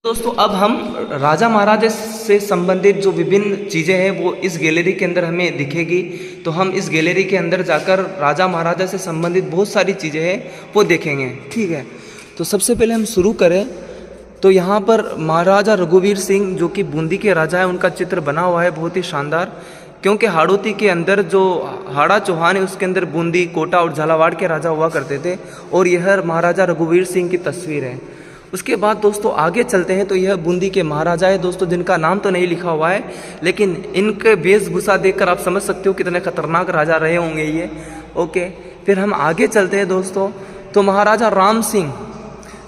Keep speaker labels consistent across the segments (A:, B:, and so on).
A: दोस्तों अब हम राजा महाराजा से संबंधित जो विभिन्न चीज़ें हैं वो इस गैलरी के अंदर हमें दिखेगी। तो हम इस गैलरी के अंदर जाकर राजा महाराजा से संबंधित बहुत सारी चीज़ें हैं वो देखेंगे, ठीक है। तो सबसे पहले हम शुरू करें तो यहाँ पर महाराजा रघुवीर सिंह जो कि बूंदी के राजा है उनका चित्र बना हुआ है, बहुत ही शानदार। क्योंकि हाड़ौती के अंदर जो हाड़ा चौहान है उसके अंदर बूंदी, कोटा और झालावाड़ के राजा हुआ करते थे और यह महाराजा रघुवीर सिंह की तस्वीर है। उसके बाद दोस्तों आगे चलते हैं तो यह बूंदी के महाराजा है दोस्तों, जिनका नाम तो नहीं लिखा हुआ है, लेकिन इनके वेशभूषा देखकर आप समझ सकते हो कितने खतरनाक राजा रहे होंगे ये। ओके, फिर हम आगे चलते हैं दोस्तों। तो महाराजा राम सिंह,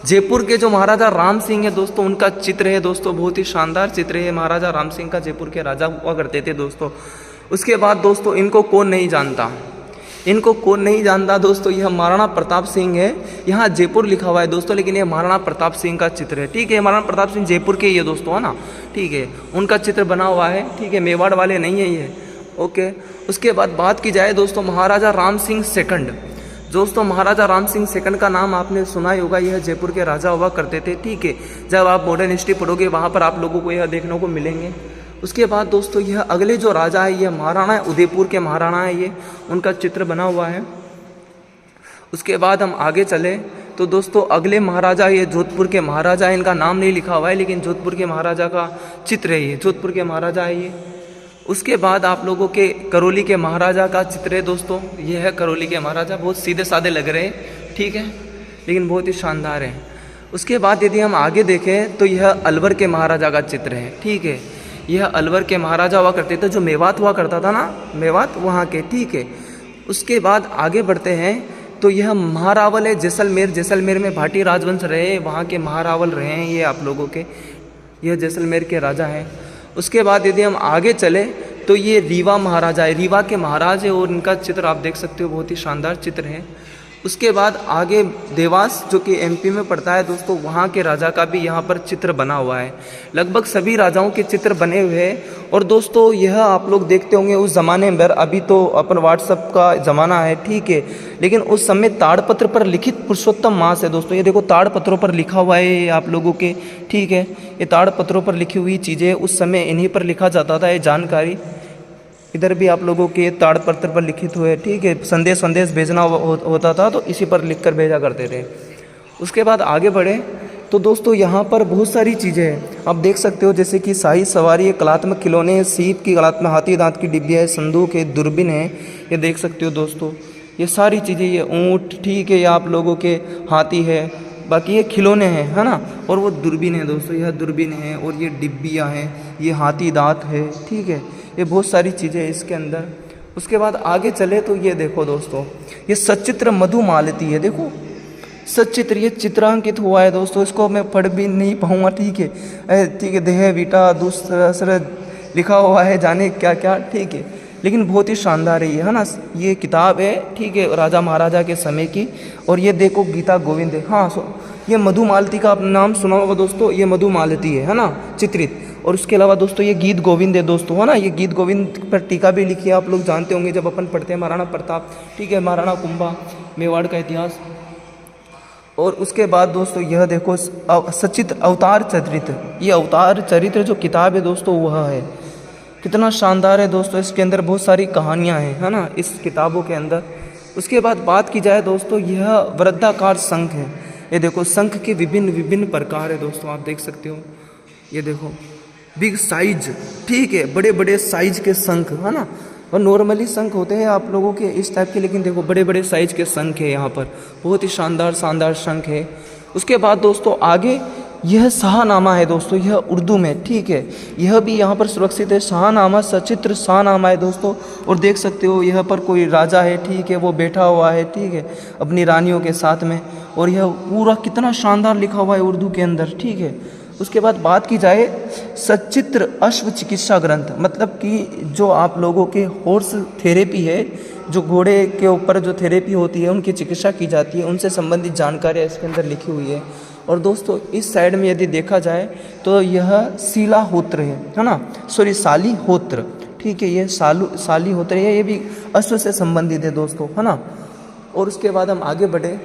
A: जयपुर के जो महाराजा राम सिंह है दोस्तों, उनका चित्र है दोस्तों, बहुत ही शानदार चित्र है महाराजा राम सिंह का, जयपुर के राजा हुआ करते थे दोस्तों। उसके बाद दोस्तों इनको कौन नहीं जानता, इनको कौन नहीं जानता दोस्तों, यह महाराणा प्रताप सिंह है। यहाँ जयपुर लिखा हुआ है दोस्तों, लेकिन यह महाराणा प्रताप सिंह का चित्र है, ठीक है। महाराणा प्रताप सिंह जयपुर के ही है दोस्तों, है ना, ठीक है, उनका चित्र बना हुआ है, ठीक है, मेवाड़ वाले नहीं है ये। ओके, उसके बाद बात की जाए दोस्तों महाराजा राम सिंह सेकंड। दोस्तों महाराजा राम सिंह सेकंड का नाम आपने सुना ही होगा, यह जयपुर के राजा हुआ करते थे, ठीक है। जब आप मॉडर्न हिस्ट्री पढ़ोगे वहाँ पर आप लोगों को यह देखने को मिलेंगे। उसके बाद दोस्तों यह अगले जो राजा है यह महाराणा है, उदयपुर के महाराणा है ये, उनका चित्र बना हुआ है। उसके बाद हम आगे चले तो दोस्तों अगले महाराजा ये जोधपुर के महाराजा है, इनका नाम नहीं लिखा हुआ है लेकिन जोधपुर के महाराजा का चित्र है ये, जोधपुर के महाराजा है ये। उसके बाद आप लोगों के करौली के महाराजा का चित्र है दोस्तों, ये है करौली के महाराजा, बहुत सीधे साधे लग रहे हैं, ठीक है, लेकिन बहुत ही शानदार है। उसके बाद यदि हम आगे देखें तो यह अलवर के महाराजा का चित्र है, ठीक है, यह अलवर के महाराजा हुआ करते थे, जो मेवात हुआ करता था ना, मेवात वहाँ के, ठीक है। उसके बाद आगे बढ़ते हैं तो यह महारावल है, जैसलमेर, जैसलमेर में भाटी राजवंश रहे, वहाँ के महारावल रहे हैं ये आप लोगों के, यह जैसलमेर के राजा हैं। उसके बाद यदि हम आगे चले तो ये रीवा महाराजा है, रीवा के महाराज है और इनका चित्र आप देख सकते हो, बहुत ही शानदार चित्र है। उसके बाद आगे देवास जो कि एमपी में पड़ता है दोस्तों, वहाँ के राजा का भी यहाँ पर चित्र बना हुआ है। लगभग सभी राजाओं के चित्र बने हुए हैं। और दोस्तों यह आप लोग देखते होंगे उस ज़माने में, अभी तो अपन व्हाट्सअप का ज़माना है, ठीक है, लेकिन उस समय ताड़पत्र पर लिखित पुरुषोत्तम मास है दोस्तों, ये देखो ताड़पत्रों पर लिखा हुआ है आप लोगों के, ठीक है, ये ताड़पत्रों पर लिखी हुई चीज़ें उस समय इन्हीं पर लिखा जाता था, ये जानकारी इधर भी आप लोगों के ताड़पत्र पर लिखित हुए, ठीक है, संदेश भेजना होता था तो इसी पर लिखकर भेजा करते थे। उसके बाद आगे बढ़े तो दोस्तों यहाँ पर बहुत सारी चीज़ें हैं आप देख सकते हो, जैसे कि शाही सवारी है, कलात्मक खिलौने हैं, सीप की कलात्मक, हाथी दांत की डिब्बिया है, संदूक है, दूरबीन है, ये देख सकते हो दोस्तों, ये सारी चीज़ें, ये ऊँट, ठीक है, ये आप लोगों के हाथी है, बाकी ये खिलौने हैं, है ना, और वो दूरबीन है दोस्तों, यह दूरबीन है, और ये डिब्बियाँ हैं, ये हाथी दांत है, ठीक है, ये बहुत सारी चीज़ें इसके अंदर। उसके बाद आगे चले तो ये देखो दोस्तों, ये सचित्र मधु मालती है, देखो सचित्र, ये चित्रांकित हुआ है दोस्तों, इसको मैं पढ़ भी नहीं पाऊँगा, ठीक है, ठीक है, देह बीटा दूसरा लिखा हुआ है, जाने क्या क्या, ठीक है, लेकिन बहुत ही शानदार है ना, ये किताब है, ठीक है, राजा महाराजा के समय की। और ये देखो गीता गोविंद है, हाँ, ये मधु मालती का आप नाम सुना होगा दोस्तों, ये मधु मालती है ना, चित्रित। और उसके अलावा दोस्तों ये गीत गोविंद है दोस्तों, है ना, ये गीत गोविंद पर टीका भी लिखी है, आप लोग जानते होंगे जब अपन पढ़ते हैं महाराणा प्रताप, ठीक है, महाराणा कुंभा, मेवाड़ का इतिहास। और उसके बाद दोस्तों यह देखो सचित्र अवतार चरित्र, ये अवतार चरित्र जो किताब है दोस्तों वह है, कितना शानदार है दोस्तों, इसके अंदर बहुत सारी कहानियाँ हैं, है ना, इस किताबों के अंदर। उसके बाद बात की जाए दोस्तों यह वृद्धाकार शंख है, ये देखो शंख के विभिन्न विभिन्न प्रकार है दोस्तों, आप देख सकते हो, ये देखो बिग साइज, ठीक है, बड़े बड़े साइज के शंख, है ना, और नॉर्मली शंख होते हैं आप लोगों के इस टाइप के, लेकिन देखो बड़े बड़े साइज के शंख है यहाँ पर, बहुत ही शानदार शानदार शंख है। उसके बाद दोस्तों आगे यह शाहनामा है दोस्तों, यह उर्दू में, ठीक है, यह भी यहाँ पर सुरक्षित है, शाहनामा, सचित्र शाहनामा है दोस्तों। और देख सकते हो यहाँ पर कोई राजा है, ठीक है, वो बैठा हुआ है, ठीक है, अपनी रानियों के साथ में, और यह पूरा कितना शानदार लिखा हुआ है उर्दू के अंदर, ठीक है। उसके बाद बात की जाए सचित्र अश्व चिकित्सा ग्रंथ, मतलब कि जो आप लोगों के हॉर्स थेरेपी है, जो घोड़े के ऊपर जो थेरेपी होती है उनकी चिकित्सा की जाती है, उनसे संबंधित जानकारियाँ इसके अंदर लिखी हुई है। और दोस्तों इस साइड में यदि देखा जाए तो यह शिलाहोत्र है ना, सॉरी शालीहोत्र, ठीक है, ये शालीहोत्र है, ये भी अश्व से संबंधित है दोस्तों, है ना। और उसके बाद हम आगे बढ़े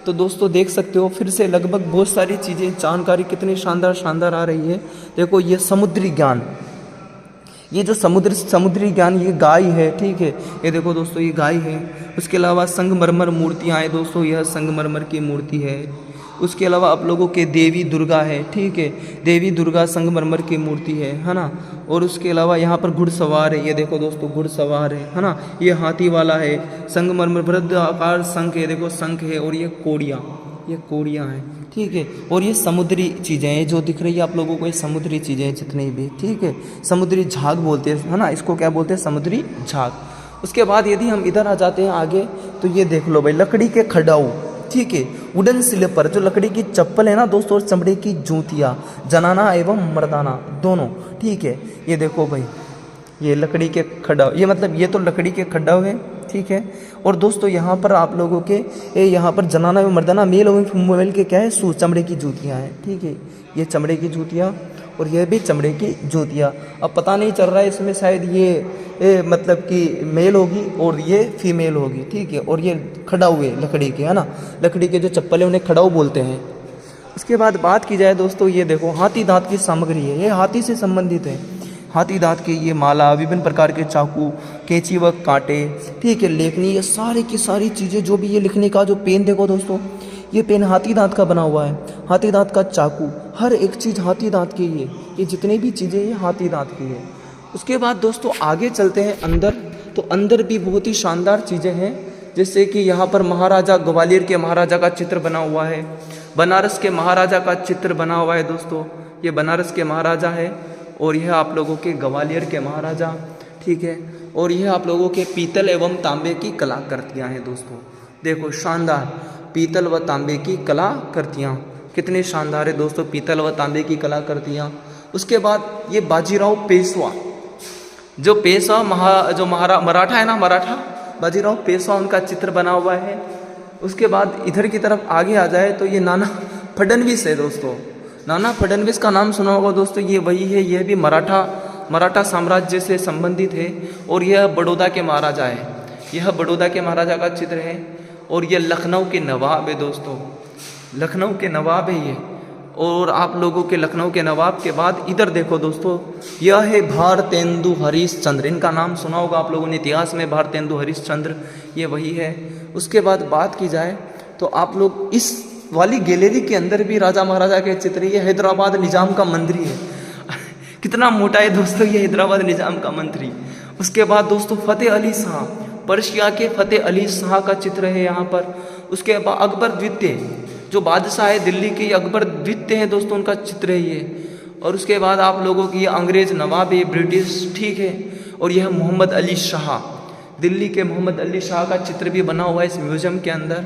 A: तो दोस्तों देख सकते हो फिर से लगभग बहुत सारी चीज़ें, जानकारी कितनी शानदार शानदार आ रही है। देखो ये समुद्री ज्ञान, ये जो समुद्री ज्ञान, ये गाय है, ठीक है, ये देखो दोस्तों ये गाय है। उसके अलावा संगमरमर मूर्तियाँ हैं दोस्तों, यह संगमरमर की मूर्ति है। उसके अलावा आप लोगों के देवी दुर्गा है, ठीक है, देवी दुर्गा संगमरमर की मूर्ति है ना। और उसके अलावा यहाँ पर घुड़सवार है, ये देखो दोस्तों घुड़सवार है ना। ये हाथी वाला है, संगमरमर वृद्ध आकार शंख है, देखो शंख है। और ये कोड़ियाँ हैं, ठीक है। और ये समुद्री चीज़ें हैं जो दिख रही है आप लोगों को, ये समुद्री चीज़ें हैं जितनी भी, ठीक है। समुद्री झाग बोलते हैं, है ना, इसको क्या बोलते हैं, समुद्री झाग। उसके बाद यदि हम इधर आ जाते हैं आगे, तो ये देख लो भाई, लकड़ी के खड़ाऊ, ठीक है, वुडन स्लीपर, जो लकड़ी की चप्पल है ना दोस्तों, और चमड़े की जूतियाँ, जनाना एवं मर्दाना दोनों, ठीक है। ये देखो भाई, ये लकड़ी के खड़ाऊ, ये मतलब ये तो लकड़ी के खड़ाऊ है, ठीक है। और दोस्तों यहाँ पर आप लोगों के यहाँ पर जनाना एवं मर्दाना, मेल एवं फीमेल के क्या है, चमड़े की जूतियाँ हैं, ठीक है। ये चमड़े की जूतियाँ और ये भी चमड़े की जूतियाँ। अब पता नहीं चल रहा है इसमें, शायद ये मतलब कि मेल होगी और ये फीमेल होगी, ठीक है। और ये खड़ाऊ है लकड़ी के, है ना, लकड़ी के जो चप्पल है उन्हें खड़ाऊ बोलते हैं। उसके बाद बात की जाए दोस्तों, ये देखो हाथी दांत की सामग्री है, ये हाथी से संबंधित है। हाथी दांत की ये माला, विभिन्न प्रकार के चाकू, कैंची व कांटे, ठीक है, लेखनी, ये सारी की सारी चीज़ें, जो भी ये लिखने का जो पेन देखो दोस्तों, ये पेन हाथी दांत का बना हुआ है। हाथी दांत का चाकू, हर एक चीज़ हाथी दांत की है। ये जितनी भी चीज़ें ये हाथी दांत की है। उसके बाद दोस्तों आगे चलते हैं अंदर, तो अंदर भी बहुत ही शानदार चीज़ें हैं। जैसे कि यहाँ पर महाराजा, ग्वालियर के महाराजा का चित्र बना हुआ है, बनारस के महाराजा का चित्र बना हुआ है दोस्तों, ये बनारस के महाराजा है। और यह आप लोगों के ग्वालियर के महाराजा, ठीक है। और यह आप लोगों के पीतल एवं तांबे की कलाकृतियाँ हैं दोस्तों, देखो शानदार पीतल व तांबे की कलाकृतियाँ, कितने शानदार है दोस्तों पीतल व तांबे की कलाकृतियाँ। उसके बाद ये बाजीराव पेशवा, जो पेशवा मराठा है ना, मराठा बाजीराव पेशवा, उनका चित्र बना हुआ है। उसके बाद इधर की तरफ आगे आ जाए तो ये नाना फडणवीस है दोस्तों, नाना फडणवीस का नाम सुना होगा दोस्तों, ये वही है। यह भी मराठा साम्राज्य से संबंधित है। और यह बड़ौदा के महाराजा है, यह बड़ौदा के महाराजा का चित्र है। और यह लखनऊ के नवाब है दोस्तों, लखनऊ के नवाब है ये। और आप लोगों के लखनऊ के नवाब के बाद इधर देखो दोस्तों, यह है भारतेंदु हरिश्चंद्र, इनका नाम सुना होगा आप लोगों ने इतिहास में, भारतेंदु हरिश्चंद्र, ये वही है। उसके बाद बात की जाए तो आप लोग इस वाली गैलरी के अंदर भी राजा महाराजा के चित्र, ये हैदराबाद निजाम का मंत्री है कितना मोटा है दोस्तों ये हैदराबाद निजाम का मंत्री। उसके बाद दोस्तों फतेह अली शाह, पर्शिया के फतेह अली शाह का चित्र है यहाँ पर। उसके बाद अकबर द्वितीय, जो बादशाह है दिल्ली के, अकबर द्वितीय है दोस्तों, उनका चित्र है ये। और उसके बाद आप लोगों की अंग्रेज नवाब है, ब्रिटिश, ठीक है। और यह मोहम्मद अली शाह, दिल्ली के मोहम्मद अली शाह का चित्र भी बना हुआ है इस म्यूजियम के अंदर।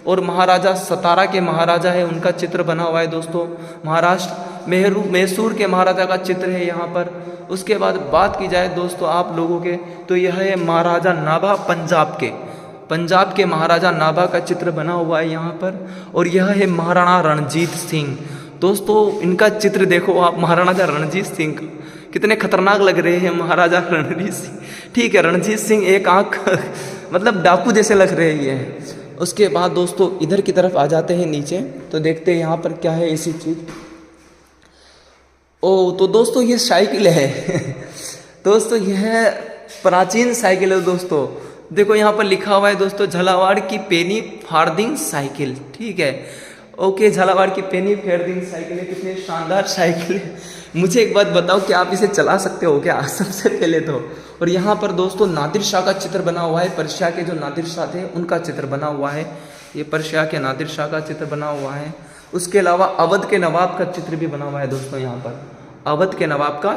A: और महाराजा सतारा के महाराजा है, उनका चित्र बना हुआ है दोस्तों। महाराष्ट्र मैसूर के महाराजा का चित्र है यहाँ पर। उसके बाद बात की जाए दोस्तों आप लोगों के, तो यह है महाराजा नाभा, पंजाब के महाराजा नाभा का चित्र बना हुआ है यहाँ पर। और यह है महाराणा रणजीत सिंह दोस्तों, इनका चित्र देखो आप, महाराजा रणजीत सिंह कितने खतरनाक लग रहे हैं महाराजा रणजीत सिंह, ठीक है। रणजीत सिंह एक आंख मतलब डाकू जैसे लग रहे हैं। उसके बाद दोस्तों इधर की तरफ आ जाते हैं नीचे, तो देखते हैं यहाँ पर क्या है ऐसी चीज़। ओ तो दोस्तों ये साइकिल है दोस्तों, यह प्राचीन साइकिल है दोस्तों। देखो यहाँ पर लिखा हुआ है दोस्तों, झालावाड़ की पेनी फार्दिंग साइकिल, ठीक है। ओके, झालावाड़ की पेनी फार्दिंग साइकिल है, कितनी शानदार साइकिल है। मुझे एक बात बताओ कि आप इसे चला सकते हो क्या सबसे पहले तो। और यहाँ पर दोस्तों नादिर शाह का चित्र बना हुआ है, पर्शिया के जो नादिर शाह थे उनका चित्र बना हुआ है, ये पर्शिया के नादिर शाह का चित्र बना हुआ है। उसके अलावा अवध के नवाब का चित्र भी बना हुआ है दोस्तों, यहाँ पर अवध के नवाब का